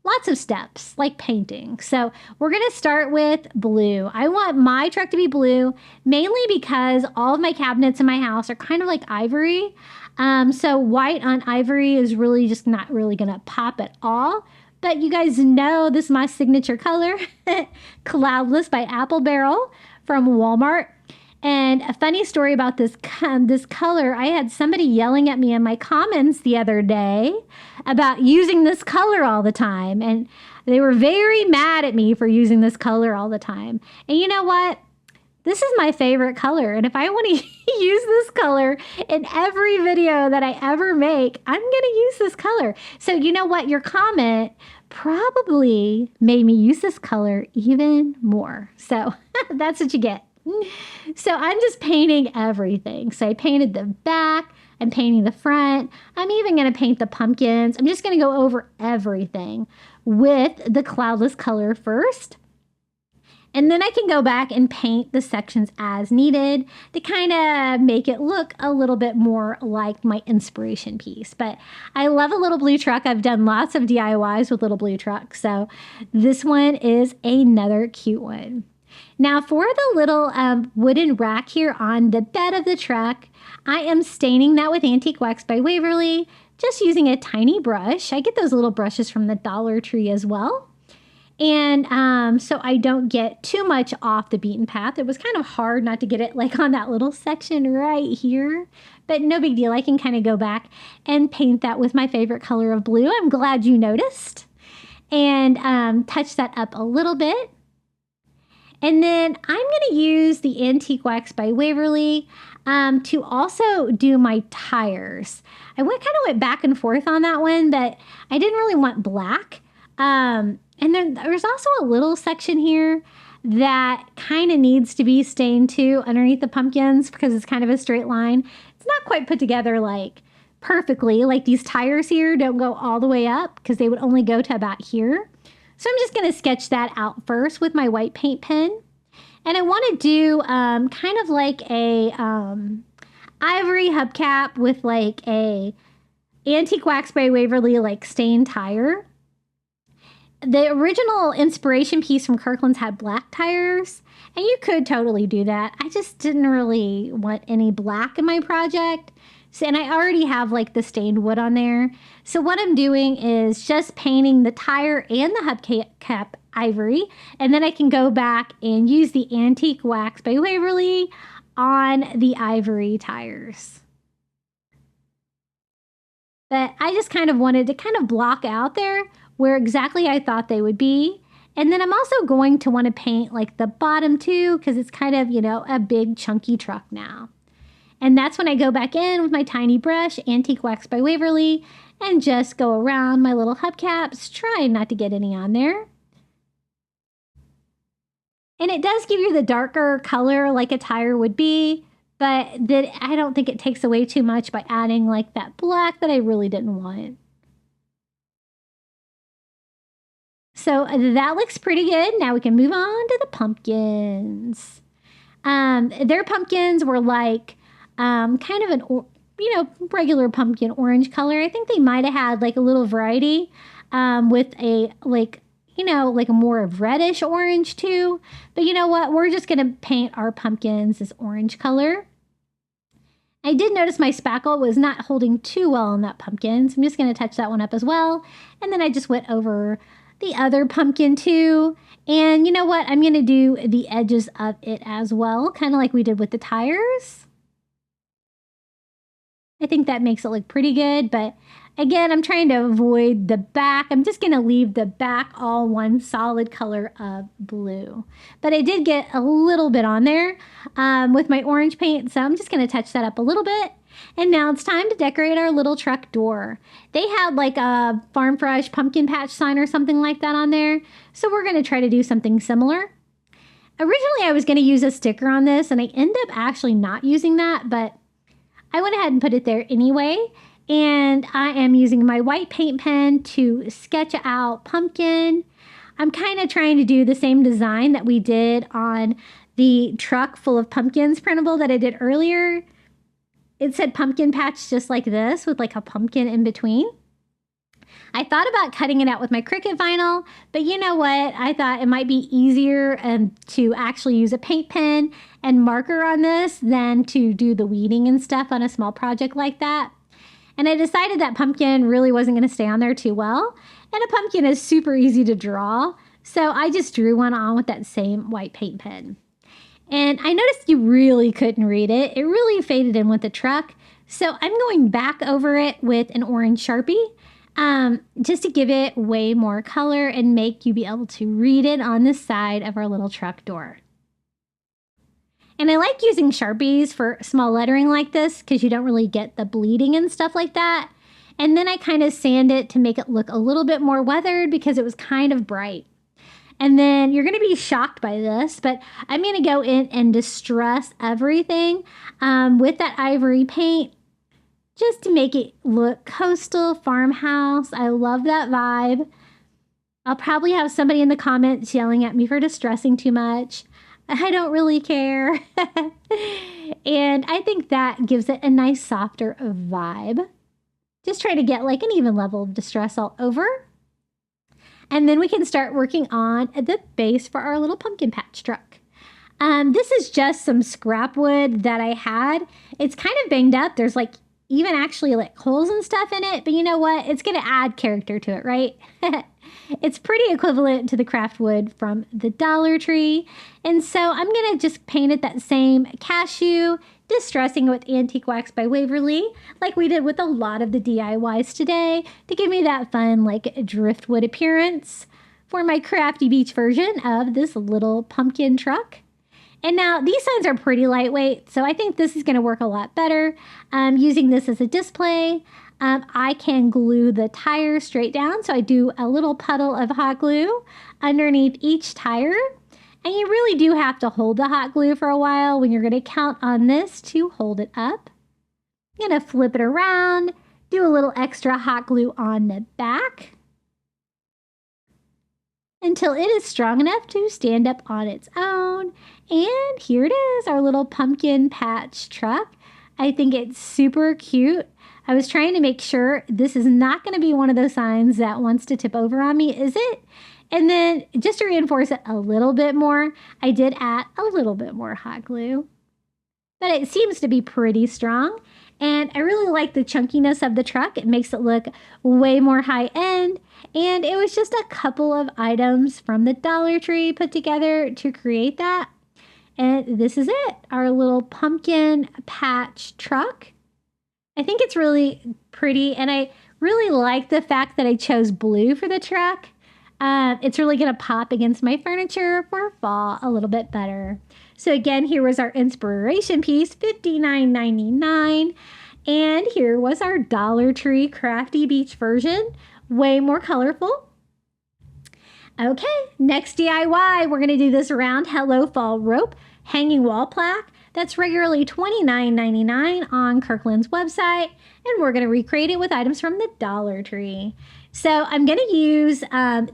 Speaker 2: Lots of steps, like painting. So we're going to start with blue. I want my truck to be blue, mainly because all of my cabinets in my house are kind of like ivory. So white on ivory is really just not really going to pop at all. But you guys know this is my signature color, Cloudless by Apple Barrel from Walmart. And a funny story about this color, I had somebody yelling at me in my comments the other day about using this color all the time. And they were very mad at me for using this color all the time. And you know what? This is my favorite color. And if I want to use this color in every video that I ever make, I'm going to use this color. So you know what? Your comment probably made me use this color even more. So that's what you get. So I'm just painting everything. So I painted the back, I'm painting the front, I'm even going to paint the pumpkins. I'm just going to go over everything with the cloudless color first. And then I can go back and paint the sections as needed to kind of make it look a little bit more like my inspiration piece. But I love a little blue truck. I've done lots of DIYs with little blue trucks. So this one is another cute one. Now for the little wooden rack here on the bed of the truck, I am staining that with Antique Wax by Waverly, just using a tiny brush. I get those little brushes from the Dollar Tree as well. And so I don't get too much off the beaten path. It was kind of hard not to get it like on that little section right here, but no big deal. I can kind of go back and paint that with my favorite color of blue. I'm glad you noticed. And touch that up a little bit. And then I'm going to use the Antique Wax by Waverly to also do my tires. I kind of went back and forth on that one, but I didn't really want black. And then there's also a little section here that kind of needs to be stained too underneath the pumpkins because it's kind of a straight line. It's not quite put together like perfectly. Like these tires here don't go all the way up because they would only go to about here. So I'm just going to sketch that out first with my white paint pen. And I want to do kind of like a ivory hubcap with like a Antique Wax by Waverly like stained tire. The original inspiration piece from Kirkland's had black tires, and you could totally do that. I just didn't really want any black in my project. So, and I already have like the stained wood on there. So what I'm doing is just painting the tire and the hubcap ivory, and then I can go back and use the Antique Wax by Waverly on the ivory tires. But I just kind of wanted to kind of block out there where exactly I thought they would be. And then I'm also going to want to paint like the bottom too, because it's kind of, you know, a big chunky truck now. And that's when I go back in with my tiny brush, Antique Wax by Waverly, and just go around my little hubcaps, trying not to get any on there. And it does give you the darker color like a tire would be, but that I don't think it takes away too much by adding like that black that I really didn't want. So that looks pretty good. Now we can move on to the pumpkins. Their pumpkins were like kind of an, regular pumpkin orange color. I think they might have had like a little variety with a like a more of reddish orange too. But you know what? We're just going to paint our pumpkins this orange color. I did notice my spackle was not holding too well on that pumpkin. So I'm just going to touch that one up as well. And then I just went over the other pumpkin too. And you know what? I'm going to do the edges of it as well, kind of like we did with the tires. I think that makes it look pretty good, but again, I'm trying to avoid the back. I'm just going to leave the back all one solid color of blue. But I did get a little bit on there with my orange paint, so I'm just going to touch that up a little bit. And now it's time to decorate our little truck door. They had like a Farm Fresh pumpkin patch sign or something like that on there. So we're going to try to do something similar. Originally, I was going to use a sticker on this, and I ended up actually not using that, but I went ahead and put it there anyway. And I am using my white paint pen to sketch out pumpkin. I'm kind of trying to do the same design that we did on the truck full of pumpkins printable that I did earlier. It said pumpkin patch just like this with like a pumpkin in between. I thought about cutting it out with my Cricut vinyl, but you know what? I thought it might be easier to actually use a paint pen and marker on this than to do the weeding and stuff on a small project like that. And I decided that pumpkin really wasn't going to stay on there too well. And a pumpkin is super easy to draw. So I just drew one on with that same white paint pen. And I noticed you really couldn't read it. It really faded in with the truck. So I'm going back over it with an orange Sharpie just to give it way more color and make you be able to read it on the side of our little truck door. And I like using Sharpies for small lettering like this because you don't really get the bleeding and stuff like that. And then I kind of sand it to make it look a little bit more weathered because it was kind of bright. And then you're going to be shocked by this, but I'm going to go in and distress everything with that ivory paint just to make it look coastal farmhouse. I love that vibe. I'll probably have somebody in the comments yelling at me for distressing too much. I don't really care. And I think that gives it a nice softer vibe. Just try to get like an even level of distress all over. And then we can start working on the base for our little pumpkin patch truck. This is just some scrap wood that I had. It's kind of banged up. There's like even actually like holes and stuff in it. But you know what? It's going to add character to it, right? It's pretty equivalent to the craft wood from the Dollar Tree. And so I'm going to just paint it that same cashew, distressing it with Antique Wax by Waverly, like we did with a lot of the DIYs today, to give me that fun like driftwood appearance for my Crafty Beach version of this little pumpkin truck. And now these signs are pretty lightweight, so I think this is going to work a lot better. Using this as a display, I can glue the tire straight down. So I do a little puddle of hot glue underneath each tire. And you really do have to hold the hot glue for a while when you're going to count on this to hold it up. I'm going to flip it around, do a little extra hot glue on the back until it is strong enough to stand up on its own. And here it is, our little pumpkin patch truck. I think it's super cute. I was trying to make sure this is not going to be one of those signs that wants to tip over on me, is it? And then just to reinforce it a little bit more, I did add a little bit more hot glue. But it seems to be pretty strong. And I really like the chunkiness of the truck. It makes it look way more high end. And it was just a couple of items from the Dollar Tree put together to create that. And this is it, our little pumpkin patch truck. I think it's really pretty, and I really like the fact that I chose blue for the truck. It's really going to pop against my furniture for fall a little bit better. So again, here was our inspiration piece, $59.99. And here was our Dollar Tree Crafty Beach version, way more colorful. Okay, next DIY, we're going to do this round Hello Fall rope hanging wall plaque. That's regularly $29.99 on Kirkland's website, and we're going to recreate it with items from the Dollar Tree. So I'm going to use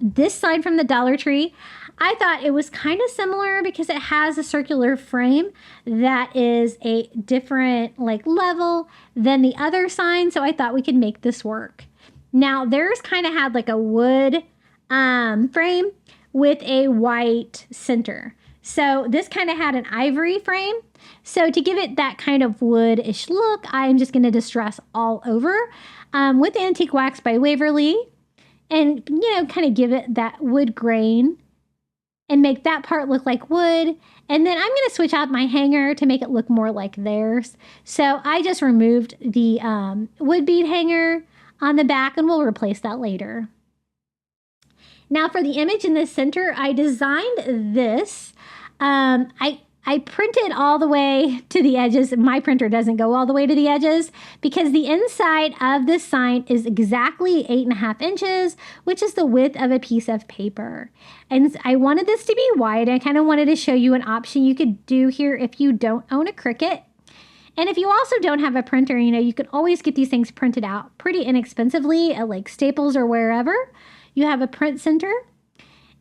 Speaker 2: this sign from the Dollar Tree. I thought it was kind of similar because it has a circular frame that is a different like level than the other sign, so I thought we could make this work. Now theirs kind of had like a wood frame with a white center. So this kind of had an ivory frame. So to give it that kind of wood-ish look, I'm just going to distress all over with Antique Wax by Waverly. And, you know, kind of give it that wood grain and make that part look like wood. And then I'm going to switch out my hanger to make it look more like theirs. So I just removed the wood bead hanger on the back, and we'll replace that later. Now for the image in the center, I designed this. I printed all the way to the edges. My printer doesn't go all the way to the edges because the inside of this sign is exactly 8.5 inches, which is the width of a piece of paper. And I wanted this to be wide. I kind of wanted to show you an option you could do here if you don't own a Cricut. And if you also don't have a printer, you know, you can always get these things printed out pretty inexpensively at like Staples or wherever you have a print center.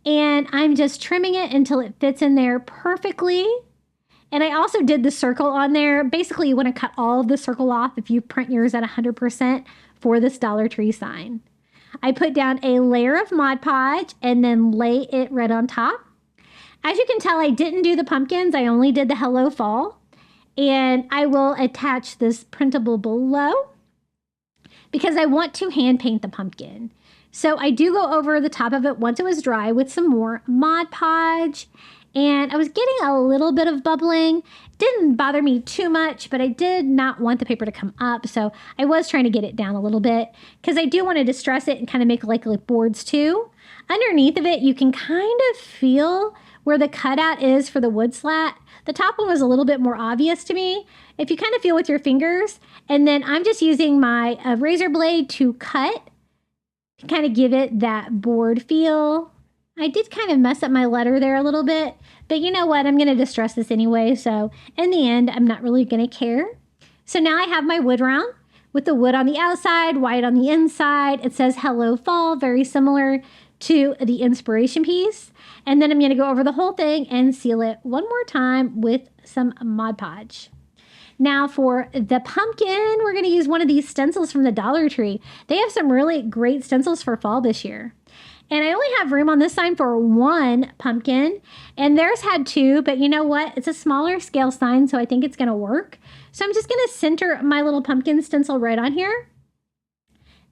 Speaker 2: And I'm just trimming it until it fits in there perfectly. And I also did the circle on there. Basically, you want to cut all of the circle off if you print yours at 100% for this Dollar Tree sign. I put down a layer of Mod Podge and then lay it right on top. As you can tell, I didn't do the pumpkins. I only did the Hello Fall. And I will attach this printable below because I want to hand paint the pumpkin. So I do go over the top of it once it was dry with some more Mod Podge. And I was getting a little bit of bubbling. Didn't bother me too much, but I did not want the paper to come up. So I was trying to get it down a little bit because I do want to distress it and kind of make like boards too. Underneath of it, you can kind of feel where the cutout is for the wood slat. The top one was a little bit more obvious to me. If you kind of feel with your fingers, and then I'm just using my razor blade to cut to kind of give it that board feel. I did kind of mess up my letter there a little bit, but you know what? I'm going to distress this anyway, so in the end, I'm not really going to care. So now I have my wood round with the wood on the outside, white on the inside. It says Hello Fall, very similar to the inspiration piece. And then I'm going to go over the whole thing and seal it one more time with some Mod Podge. Now for the pumpkin, we're going to use one of these stencils from the Dollar Tree. They have some really great stencils for fall this year. And I only have room on this sign for one pumpkin, and theirs had two, but you know what? It's a smaller scale sign, so I think it's going to work. So I'm just going to center my little pumpkin stencil right on here.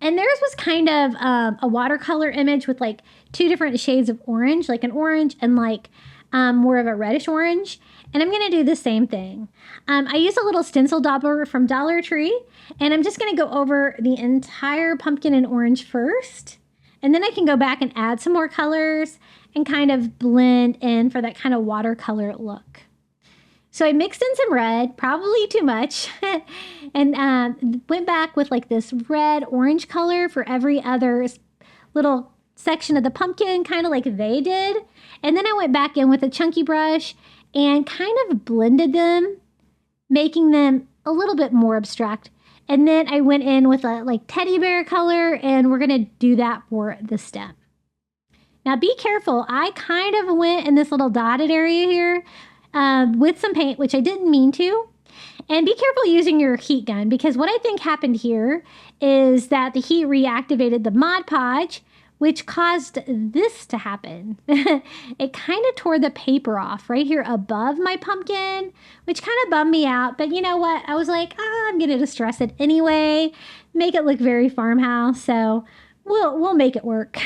Speaker 2: And theirs was kind of a watercolor image with like two different shades of orange, like an orange and like more of a reddish orange. And I'm going to do the same thing. I use a little stencil dauber from Dollar Tree, and I'm just going to go over the entire pumpkin in orange first. And then I can go back and add some more colors and kind of blend in for that kind of watercolor look. So I mixed in some red, probably too much, and went back with like this red-orange color for every other little section of the pumpkin, kind of like they did. And then I went back in with a chunky brush and kind of blended them, making them a little bit more abstract. And then I went in with a like teddy bear color, and we're going to do that for the stem. Now be careful. I kind of went in this little dotted area here with some paint, which I didn't mean to. And be careful using your heat gun, because what I think happened here is that the heat reactivated the Mod Podge, which caused this to happen. It kind of tore the paper off right here above my pumpkin, which kind of bummed me out. But you know what? I was like, I'm going to distress it anyway, make it look very farmhouse. So we'll make it work.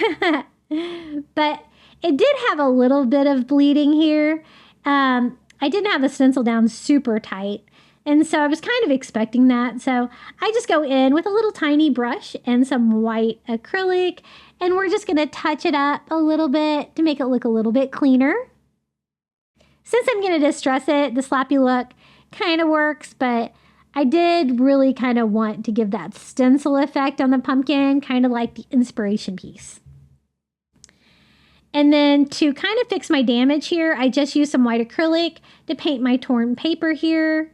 Speaker 2: But it did have a little bit of bleeding here. I didn't have the stencil down super tight. And so I was kind of expecting that. So I just go in with a little tiny brush and some white acrylic, and we're just going to touch it up a little bit to make it look a little bit cleaner. Since I'm going to distress it, the slappy look kind of works, but I did really kind of want to give that stencil effect on the pumpkin, kind of like the inspiration piece. And then to kind of fix my damage here, I just used some white acrylic to paint my torn paper here.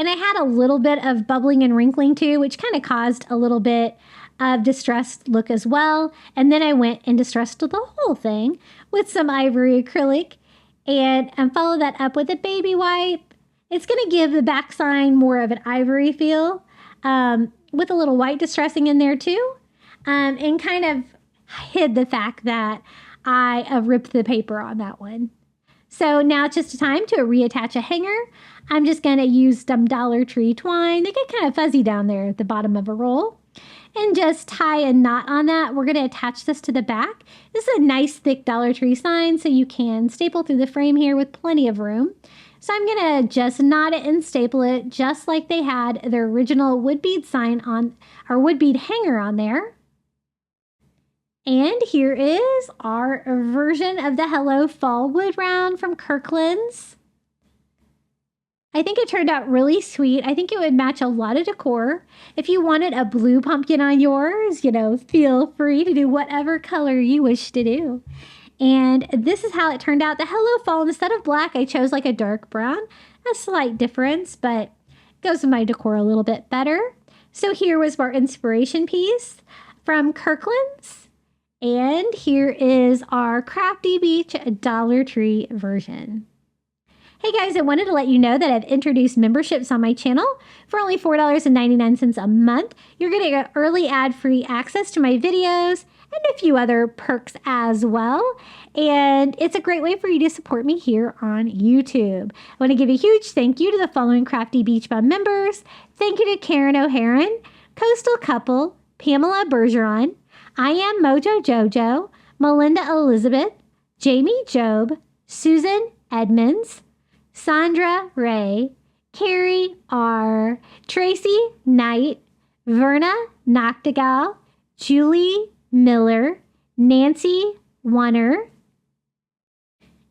Speaker 2: And I had a little bit of bubbling and wrinkling too, which kind of caused a little bit of distressed look as well. And then I went and distressed the whole thing with some ivory acrylic and followed that up with a baby wipe. It's going to give the back sign more of an ivory feel with a little white distressing in there too. And kind of hid the fact that I ripped the paper on that one. So now it's just time to reattach a hanger. I'm just going to use some Dollar Tree twine. They get kind of fuzzy down there at the bottom of a roll. And just tie a knot on that. We're going to attach this to the back. This is a nice thick Dollar Tree sign, so you can staple through the frame here with plenty of room. So I'm going to just knot it and staple it just like they had their original wood bead sign on, or wood bead hanger on there. And here is our version of the Hello Fall Wood Round from Kirklands. I think it turned out really sweet. I think it would match a lot of decor. If you wanted a blue pumpkin on yours, you know, feel free to do whatever color you wish to do. And this is how it turned out. The Hello Fall, instead of black, I chose like a dark brown. A slight difference, but goes with my decor a little bit better. So here was our inspiration piece from Kirklands. And here is our Crafty Beach Dollar Tree version. Hey guys, I wanted to let you know that I've introduced memberships on my channel. For only $4.99 a month, you're going to get early ad-free access to my videos and a few other perks as well. And it's a great way for you to support me here on YouTube. I want to give a huge thank you to the following Crafty Beach Bum members. Thank you to Karen O'Haron, Coastal Couple, Pamela Bergeron, I Am Mojo Jojo, Melinda Elizabeth, Jamie Job, Susan Edmonds, Sandra Ray, Carrie R., Tracy Knight, Verna Noctigal, Julie Miller, Nancy Warner,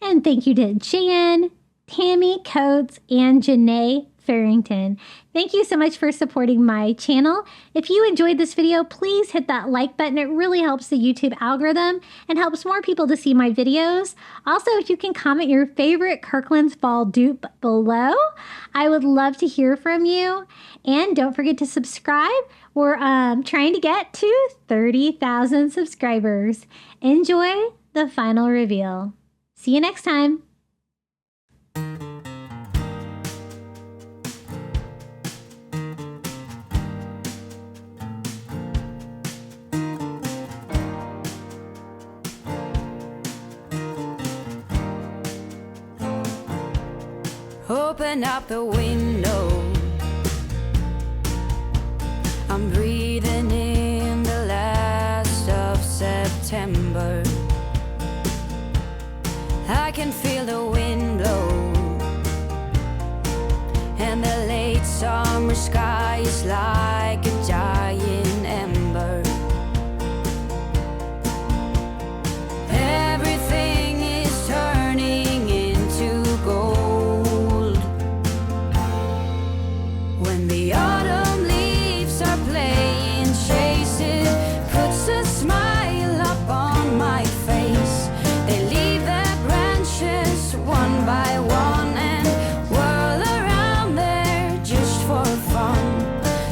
Speaker 2: and thank you to Jan, Tammy Coates, and Janae Farrington. Thank you so much for supporting my channel. If you enjoyed this video, please hit that like button. It really helps the YouTube algorithm and helps more people to see my videos. Also, if you can comment your favorite Kirkland's fall dupe below, I would love to hear from you. And don't forget to subscribe. We're trying to get to 30,000 subscribers. Enjoy the final reveal. See you next time.
Speaker 1: Open up the window. I'm breathing in the last of September. I can feel the wind blow, and the late summer sky is like a giant ember. Everything is turning into gold. When the autumn leaves are playing chase it, puts a smile up on my face. They leave their branches one by one and whirl around there just for fun.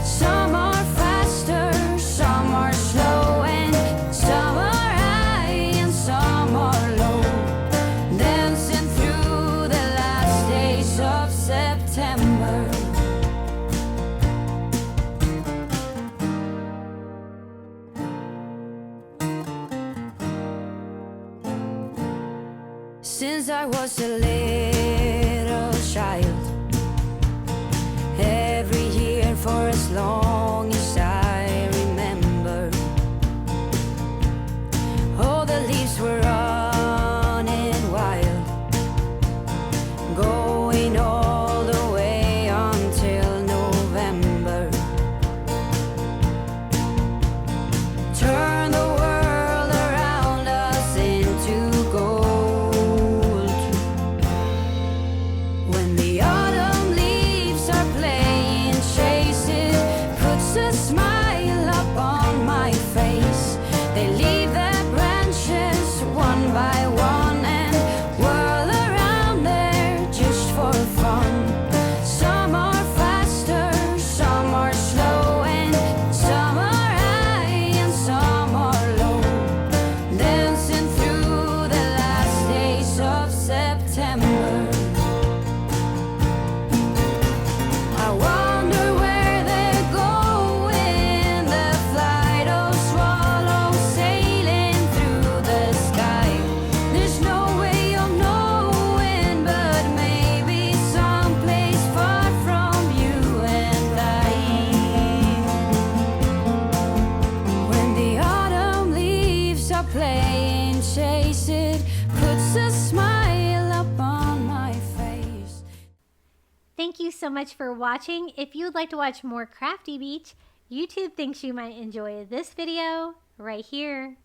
Speaker 1: Some are faster, some are slow, and some are high and some are low, dancing through the last days of September. Since I was a little child, every year for as long as I remember, all the leaves were running wild, going all the way until November. Turn the world around us into gold. When the autumn leaves are playing chase it, puts a smile up on my face. They leave their branches one by one and whirl around there just for fun. Some are faster, some are slow, and some are high and some are low, dancing through the last days of September. I wonder where they're going, the flight of swallows sailing through the sky. There's no way of knowing, but maybe someplace far from you and I. When the autumn leaves are playing chase it, puts a smile up on my face.
Speaker 2: Thank you so much for watching. If you would like to watch more Crafty Beach, YouTube thinks you might enjoy this video right here.